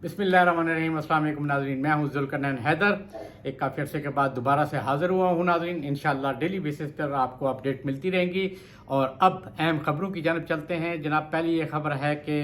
बिस्मिल्लाहिर्रहमानिर्रहीम। अस्सलाम वालेकुम नाज़रीन, मैं हूं ज़ुल्करनैन हैदर। एक काफ़ी अरसे के बाद दोबारा से हाज़िर हुआ हूं नाज़रीन। इंशाअल्लाह डेली बेसिस पर आपको अपडेट मिलती रहेंगी। और अब अहम ख़बरों की जानब चलते हैं जनाब। पहली ये ख़बर है कि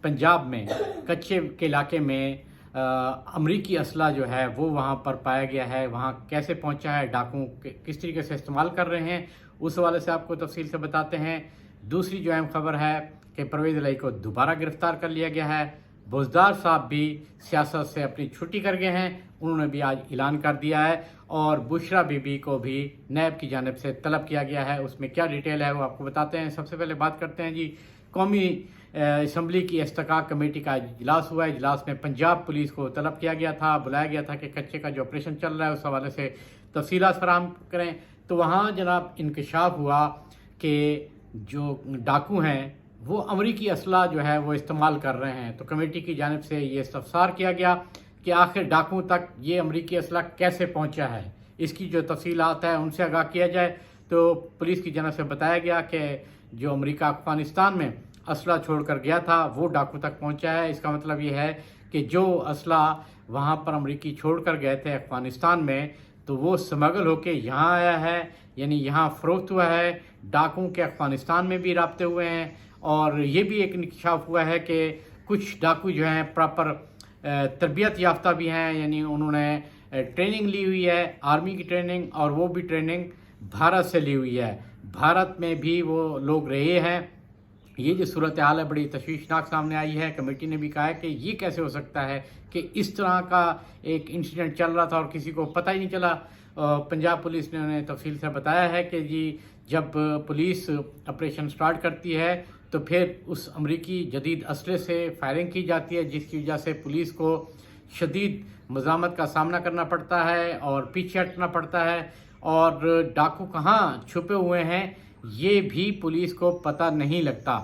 पंजाब में कच्चे के इलाके में अमरीकी असला जो है वो वहाँ पर पाया गया है। वहाँ कैसे पहुँचा है, डाकू किस तरीके से इस्तेमाल कर रहे हैं, उस हवाले से आपको तफसील से बताते हैं। दूसरी जो अहम ख़बर है कि परवेज़ इलाही को दोबारा गिरफ़्तार कर लिया गया है। बुज़दार साहब भी सियासत से अपनी छुट्टी कर गए हैं, उन्होंने भी आज ऐलान कर दिया है। और बुशरा बीबी को भी नैब की जानिब से तलब किया गया है। उसमें क्या डिटेल है वो आपको बताते हैं। सबसे पहले बात करते हैं जी, कौमी असम्बली की इस्तिकाक कमेटी का इजलास हुआ है। इजलास में पंजाब पुलिस को तलब किया गया था, बुलाया गया था कि कच्चे का जो ऑपरेशन चल रहा है उस हवाले से तफसीलात फराहम करें। तो वहाँ जनाब इंकशाफ हुआ कि जो डाकू हैं वो अमरीकी असला जो है वो इस्तेमाल कर रहे हैं। तो कमेटी की जानिब से ये इस्तफसार किया गया कि आखिर डाकुओं तक ये अमरीकी असला कैसे पहुंचा है, इसकी जो तफसीलात है उनसे आगाह किया जाए। तो पुलिस की जानिब से बताया गया कि जो अमरीका अफगानिस्तान में असला छोड़कर गया था वो डाकू तक पहुंचा है। इसका मतलब ये है कि जो असला वहाँ पर अमरीकी छोड़ कर गए थे अफगानिस्तान में, तो वो स्मगल होके यहाँ आया है, यानी यहाँ फ़रोख्त हुआ है। डाकुओं के अफगानिस्तान में भी राब्ते हुए हैं। और ये भी एक इंकशाफ हुआ है कि कुछ डाकू जो हैं प्रॉपर तरबियत याफ्ता भी हैं, यानी उन्होंने ट्रेनिंग ली हुई है, आर्मी की ट्रेनिंग, और वो भी ट्रेनिंग भारत से ली हुई है। भारत में भी वो लोग रहे हैं। ये जो सूरत हाल है बड़ी तशवीशनाक सामने आई है। कमेटी ने भी कहा है कि ये कैसे हो सकता है कि इस तरह का एक इंसिडेंट चल रहा था और किसी को पता ही नहीं चला। पंजाब पुलिस ने उन्हें तफसील से बताया है कि जी जब पुलिस ऑपरेशन स्टार्ट करती है तो फिर उस अमरीकी जदीद असले से फायरिंग की जाती है, जिसकी वजह से पुलिस को शदीद मज़ामत का सामना करना पड़ता है और पीछे हटना पड़ता है। और डाकू कहाँ छुपे हुए हैं ये भी पुलिस को पता नहीं लगता।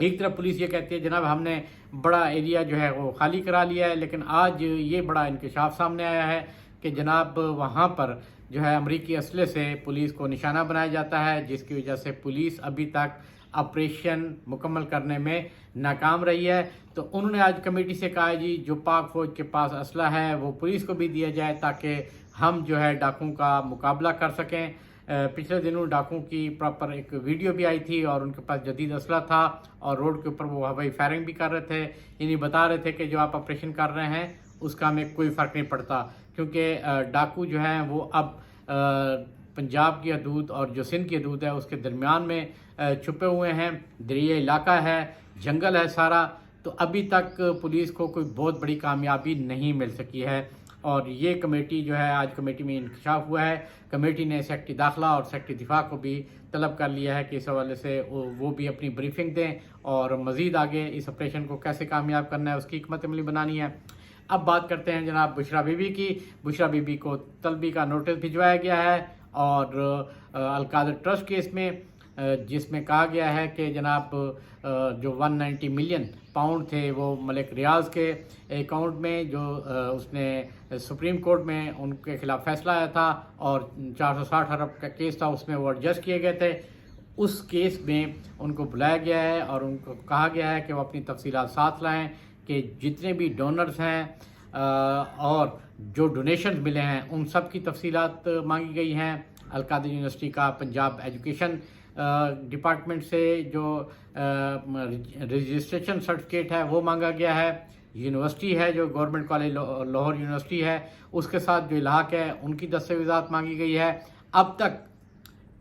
एक तरफ पुलिस ये कहती है जनाब हमने बड़ा एरिया जो है वो खाली करा लिया है, लेकिन आज ये बड़ा इंकशाफ सामने आया है कि जनाब वहाँ पर जो है अमरीकी असले से पुलिस को निशाना बनाया जाता है, जिसकी वजह से पुलिस अभी तक ऑपरेशन मुकम्मल करने में नाकाम रही है। तो उन्होंने आज कमेटी से कहा जी जो पाक फ़ौज के पास असला है वो पुलिस को भी दिया जाए ताकि हम जो है डाकुओं का मुकाबला कर सकें। पिछले दिनों डाकुओं की प्रॉपर एक वीडियो भी आई थी और उनके पास जदीद असला था और रोड के ऊपर वो हवाई फायरिंग भी कर रहे थे, यानी बता रहे थे कि जो आप ऑपरेशन कर रहे हैं उसका हमें कोई फ़र्क नहीं पड़ता, क्योंकि डाकू जो हैं वो अब पंजाब की हदूद और जो सिंध की हदूद है उसके दरमियान में छुपे हुए हैं। दरिया इलाका है, जंगल है सारा। तो अभी तक पुलिस को कोई बहुत बड़ी कामयाबी नहीं मिल सकी है। और ये कमेटी जो है आज कमेटी में इंकशाफ हुआ है। कमेटी ने सेक्रेटरी दाखिला और सेक्रेटरी दिफा को भी तलब कर लिया है कि इस हवाले से वो भी अपनी ब्रीफिंग दें और मज़ीद आगे इस ऑपरेशन को कैसे कामयाब करना है उसकी हिकमत अमली बनानी है। अब बात करते हैं जनाब बुशरा बीबी की। बुशरा बीबी को तलबी का नोटिस भिजवाया गया है और अलकादर ट्रस्ट केस में, जिसमें कहा गया है कि जनाब जो 190 मिलियन पाउंड थे वो मलिक रियाज के अकाउंट में जो उसने सुप्रीम कोर्ट में उनके खिलाफ फैसला आया था और 460 अरब का केस था उसमें वो एडजस्ट किए गए थे। उस केस में उनको बुलाया गया है और उनको कहा गया है कि वो अपनी तफसीलात साथ लाएँ कि जितने भी डोनर्स हैं और जो डोनेशन मिले हैं उन सब की तफसीलात मांगी गई हैं। अलकादर यूनिवर्सिटी का पंजाब एजुकेशन डिपार्टमेंट से जो रजिस्ट्रेशन सर्टिफिकेट है वो मांगा गया है। यूनिवर्सिटी है जो गवर्नमेंट कॉलेज लाहौर यूनिवर्सिटी है उसके साथ जो इलाक़ है उनकी दस्तावेज़ात मांगी गई है। अब तक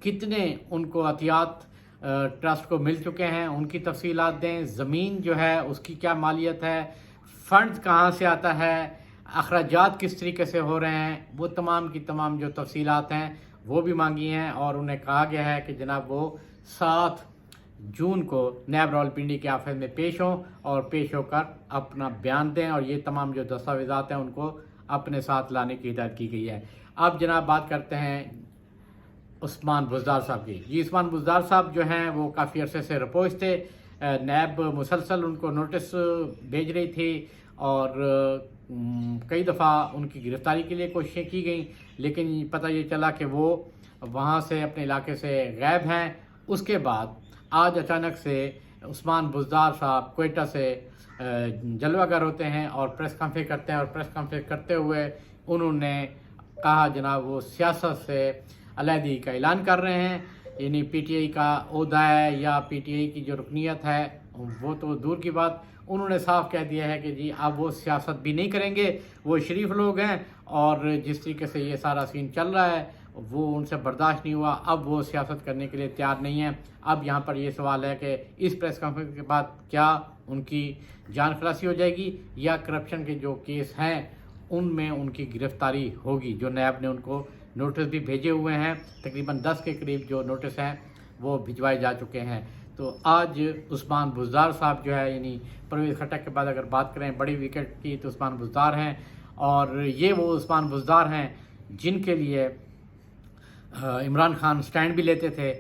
कितने उनको अतियात ट्रस्ट को मिल चुके हैं उनकी तफसीलात दें। ज़मीन जो है उसकी क्या मालियत है, फ़ंड कहाँ से आता है, अखराजात किस तरीके से हो रहे हैं, वो तमाम की तमाम जो तफसीलात हैं वो भी मांगी हैं। और उन्हें कहा गया है कि जनाब वो 7 जून को नैब रावलपिंडी के ऑफिस में पेश हों और पेश होकर अपना बयान दें और ये तमाम जो दस्तावेज़ात हैं उनको अपने साथ लाने की हिदायत की गई है। अब जनाब बात करते हैं उस्मान बुज़दार साहब की। जी उस्मान बुज़दार साहब जो हैं वो काफ़ी अरसे से रपोज थे। नैब मुसलसल उनको नोटिस भेज रही थी और कई दफ़ा उनकी गिरफ़्तारी के लिए कोशिशें की गई, लेकिन पता ये चला कि वो वहाँ से अपने इलाके से गायब हैं। उसके बाद आज अचानक से उस्मान बुज़दार साहब कोयटा से جلوہ گر ہوتے ہیں اور پریس کانفرنس کرتے ہیں، اور پریس کانفرنس کرتے ہوئے انہوں نے کہا جناب وہ سیاست سے علیحدگی کا اعلان کر رہے ہیں، یعنی پی ٹی آئی کا عہدہ ہے یا پی ٹی آئی کی جو رکنیت ہے وہ تو دور کی بات، انہوں نے صاف کہہ دیا ہے کہ جی اب وہ سیاست بھی نہیں کریں گے، وہ شریف لوگ ہیں اور جس طریقے سے یہ سارا سین چل رہا ہے وہ ان سے برداشت نہیں ہوا، اب وہ سیاست کرنے کے لیے تیار نہیں ہیں۔ اب یہاں پر یہ سوال ہے کہ اس پریس کانفرنس کے بعد کیا ان کی جان خلاصی ہو جائے گی یا کرپشن کے جو کیس ہیں ان میں ان کی گرفتاری ہوگی، جو نیب نے ان کو نوٹس بھی بھیجے ہوئے ہیں، تقریباً 10 کے قریب جو نوٹس ہیں وہ بھجوائے جا چکے ہیں۔ تو آج عثمان بزدار صاحب جو ہے، یعنی پرویز خٹک کے بعد اگر بات کریں بڑی وکٹ کی تو عثمان بزدار ہیں، اور یہ وہ عثمان بزدار ہیں جن کے لیے عمران خان سٹینڈ بھی لیتے تھے۔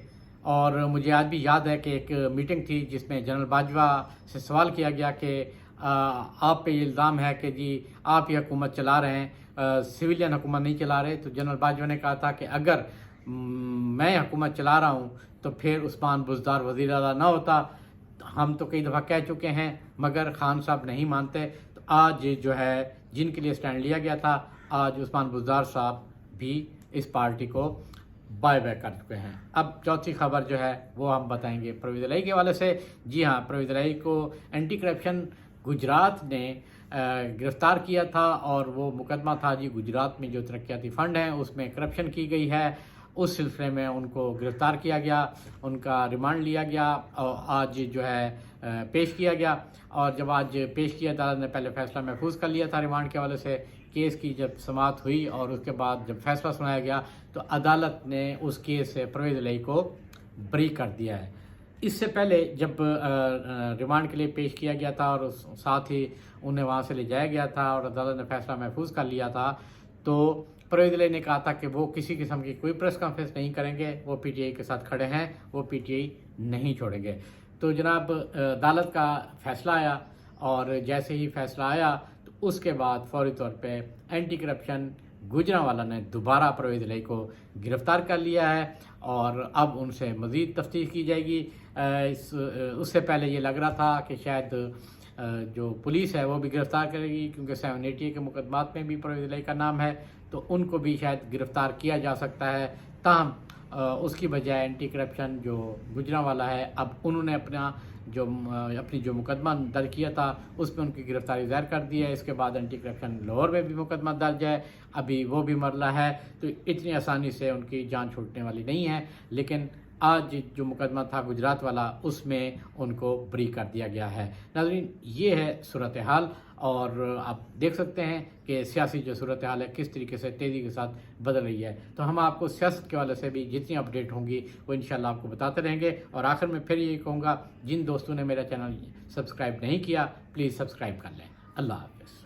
اور مجھے آج بھی یاد ہے کہ ایک میٹنگ تھی جس میں جنرل باجوہ سے سوال کیا گیا کہ آپ پہ یہ الزام ہے کہ جی آپ یہ حکومت چلا رہے ہیں، سویلین حکومت نہیں چلا رہے، تو جنرل باجوہ نے کہا تھا کہ اگر میں حکومت چلا رہا ہوں تو پھر عثمان بزدار وزیر اعلیٰ نہ ہوتا، ہم تو کئی دفعہ کہہ چکے ہیں مگر خان صاحب نہیں مانتے۔ تو آج جو ہے جن کے لیے سٹینڈ لیا گیا تھا، آج عثمان بزدار صاحب بھی اس پارٹی کو بائی بیک کر چکے ہیں۔ اب چوتھی خبر جو ہے وہ ہم بتائیں گے پرویز الہی کے حوالے سے۔ جی ہاں، پرویز الہی کو اینٹی کرپشن گجرات نے گرفتار کیا تھا، اور وہ مقدمہ تھا جی گجرات میں جو ترقیاتی فنڈ ہیں اس میں کرپشن کی گئی ہے، اس سلسلے میں ان کو گرفتار کیا گیا، ان کا ریمانڈ لیا گیا اور آج جو ہے پیش کیا گیا۔ اور جب آج پیش کیا، عدالت نے پہلے فیصلہ محفوظ کر لیا تھا ریمانڈ کے حوالے سے، کیس کی جب سماعت ہوئی اور اس کے بعد جب فیصلہ سنایا گیا تو عدالت نے اس کیس سے پرویز الہی کو بری کر دیا ہے۔ اس سے پہلے جب ریمانڈ کے لیے پیش کیا گیا تھا اور ساتھ ہی انہیں وہاں سے لے جایا گیا تھا اور عدالت نے فیصلہ محفوظ کر لیا تھا، تو پرویز الہی نے کہا تھا کہ وہ کسی قسم کی کوئی پریس کانفرنس نہیں کریں گے، وہ پی ٹی آئی کے ساتھ کھڑے ہیں، وہ پی ٹی آئی نہیں چھوڑیں گے۔ تو جناب عدالت کا فیصلہ آیا، اور جیسے ہی فیصلہ آیا تو اس کے بعد فوری طور پہ اینٹی کرپشن گوجرانوالا نے دوبارہ پرویز الہی کو گرفتار کر لیا ہے، اور اب ان سے مزید تفتیش کی جائے گی۔ اس سے پہلے یہ لگ رہا تھا کہ شاید جو پولیس ہے وہ بھی گرفتار کرے گی، کیونکہ 780 کے مقدمات میں بھی پرویز الہی کا نام ہے، تو ان کو بھی شاید گرفتار کیا جا سکتا ہے۔ تاہم اس کی بجائے اینٹی کرپشن جو گوجرانوالا ہے، اب انہوں نے اپنی جو مقدمہ درج کیا تھا اس میں ان کی گرفتاری ظاہر کر دی ہے۔ اس کے بعد اینٹی کرپشن لاہور میں بھی مقدمہ درج ہے، ابھی وہ بھی مرلہ ہے، تو اتنی آسانی سے ان کی جان چھوٹنے والی نہیں ہے۔ لیکن آج جو مقدمہ تھا گجرات والا اس میں ان کو بری کر دیا گیا ہے۔ ناظرین، یہ ہے صورتحال، اور آپ دیکھ سکتے ہیں کہ سیاسی جو صورتحال ہے کس طریقے سے تیزی کے ساتھ بدل رہی ہے۔ تو ہم آپ کو سیاست کے حوالے سے بھی جتنی اپڈیٹ ہوں گی وہ انشاءاللہ آپ کو بتاتے رہیں گے۔ اور آخر میں پھر یہ کہوں گا، جن دوستوں نے میرا چینل سبسکرائب نہیں کیا پلیز سبسکرائب کر لیں۔ اللہ حافظ۔